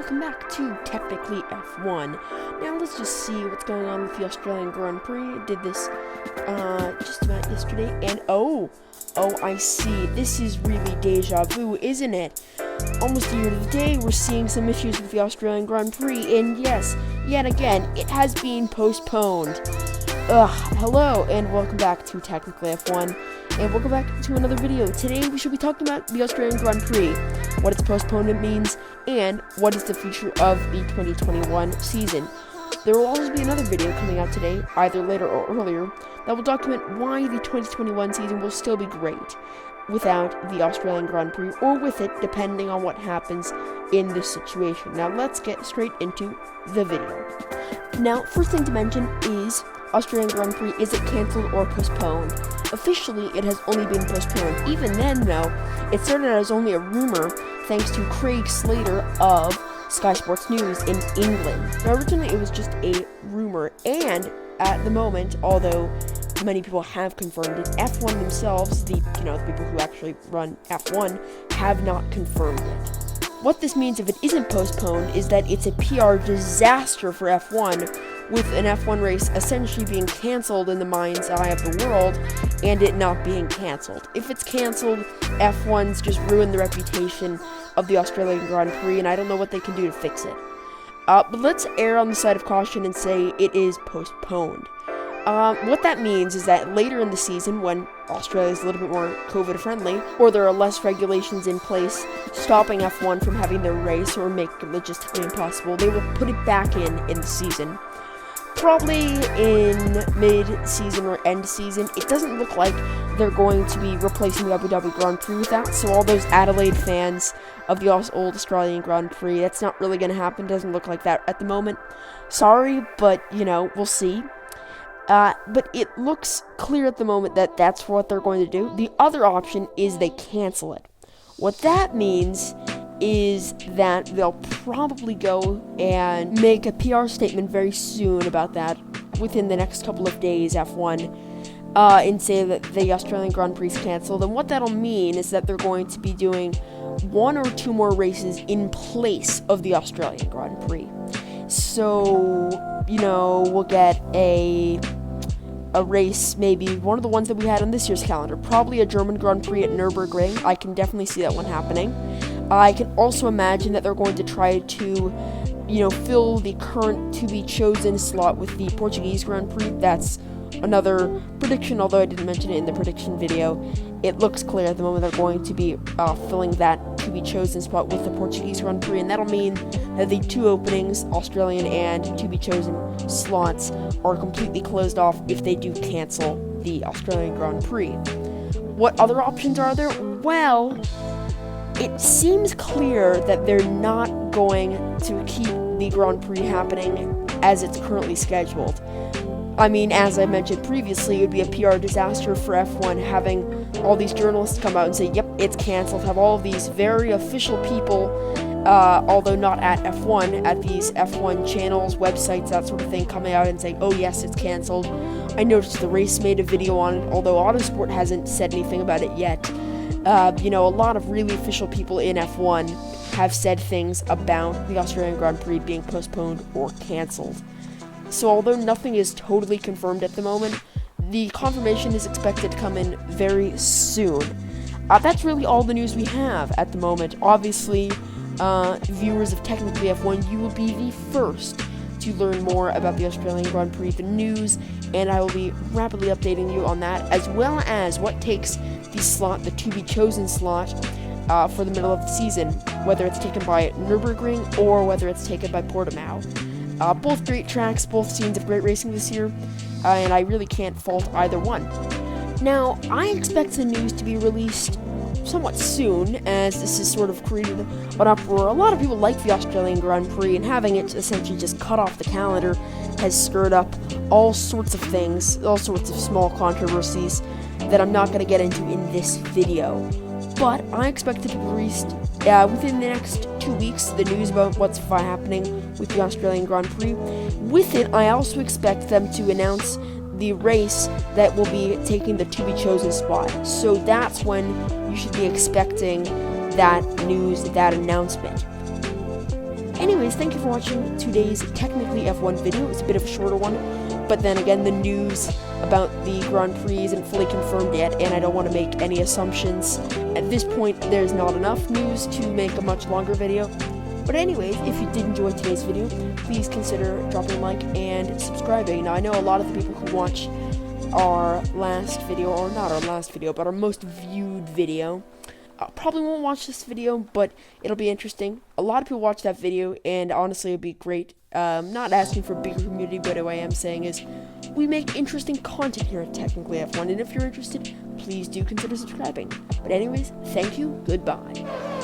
welcome back to Technically F1. Now let's just see what's going on with the Australian Grand Prix. I did this just about yesterday, and oh, I see. This is really deja vu, isn't it? Almost a year to the day, we're seeing some issues with the Australian Grand Prix, and yes, yet again, it has been postponed. Hello, and welcome back to Technically F1, and welcome back to another video. Today, we should be talking about the Australian Grand Prix, what its postponement means, and what is the future of the 2021 season. There will always be another video coming out today, either later or earlier, that will document why the 2021 season will still be great without the Australian Grand Prix, or with it, depending on what happens in this situation. Now, let's get straight into the video. Now, first thing to mention is Australian Grand Prix, is it cancelled or postponed? Officially, it has only been postponed. Even then, though, it started as only a rumor thanks to Craig Slater of Sky Sports News in England. Now, originally, it was just a rumor, and at the moment, although many people have confirmed it, F1 themselves, the people who actually run F1, have not confirmed it. What this means if it isn't postponed is that it's a PR disaster for F1, with an F1 race essentially being cancelled in the mind's eye of the world, and it not being cancelled. If it's cancelled, F1's just ruined the reputation of the Australian Grand Prix, and I don't know what they can do to fix it. But let's err on the side of caution and say it is postponed. What that means is that later in the season, when Australia is a little bit more COVID-friendly, or there are less regulations in place stopping F1 from having their race or make it logistically impossible, they will put it back in the season. Probably in mid-season or end-season. It doesn't look like they're going to be replacing the Abu Dhabi Grand Prix with that, so all those Adelaide fans of the old Australian Grand Prix, that's not really going to happen. Doesn't look like that at the moment. Sorry, but, we'll see. But it looks clear at the moment that that's what they're going to do. The other option is they cancel it. What that means is that they'll probably go and make a PR statement very soon about that within the next couple of days, F1, and say that the Australian Grand Prix is canceled. And what that'll mean is that they're going to be doing one or two more races in place of the Australian Grand Prix. So, we'll get a race, maybe one of the ones that we had on this year's calendar, probably a German Grand Prix at Nürburgring. I can definitely see that one happening. I can also imagine that they're going to try to, fill the current to-be-chosen slot with the Portuguese Grand Prix. That's another prediction, although I didn't mention it in the prediction video. It looks clear at the moment they're going to be filling that to-be-chosen spot with the Portuguese Grand Prix, and that'll mean that the two openings, Australian and to-be-chosen slots, are completely closed off if they do cancel the Australian Grand Prix. What other options are there? Well, it seems clear that they're not going to keep the Grand Prix happening as it's currently scheduled. I mean, as I mentioned previously, it would be a PR disaster for F1 having all these journalists come out and say, yep, it's canceled, have all of these very official people, although not at F1, at these F1 channels, websites, that sort of thing, coming out and saying, oh yes, it's canceled. I noticed the race made a video on it, although Autosport hasn't said anything about it yet. A lot of really official people in F1 have said things about the Australian Grand Prix being postponed or cancelled. So although nothing is totally confirmed at the moment, the confirmation is expected to come in very soon. That's really all the news we have at the moment. Obviously, viewers of Technically F1, you will be the first to learn more about the Australian Grand Prix, the news, and I will be rapidly updating you on that, as well as what takes the slot, the to-be-chosen slot, for the middle of the season, whether it's taken by Nürburgring or whether it's taken by Portimao. Both great tracks, both scenes of great racing this year, and I really can't fault either one. Now, I expect the news to be released somewhat soon, as this has sort of created an uproar. A lot of people like the Australian Grand Prix, and having it essentially just cut off the calendar has stirred up all sorts of things, all sorts of small controversies that I'm not going to get into in this video. But I expect it to be released within the next 2 weeks, the news about what's happening with the Australian Grand Prix. With it, I also expect them to announce the race that will be taking the to-be-chosen spot. So that's when you should be expecting that news, that announcement. Anyways, thank you for watching today's Technically F1 video. It's a bit of a shorter one, but then again, the news about the Grand Prix isn't fully confirmed yet, and I don't want to make any assumptions. At this point, there's not enough news to make a much longer video. But anyways, if you did enjoy today's video, please consider dropping a like and subscribing. Now, I know a lot of the people who watch our last video, or not our last video, but our most viewed video, probably won't watch this video, but it'll be interesting. A lot of people watch that video, and honestly, it'll be great. Not asking for a bigger community, but what I am saying is, we make interesting content here at Technically F1, and if you're interested, please do consider subscribing. But anyways, thank you, goodbye.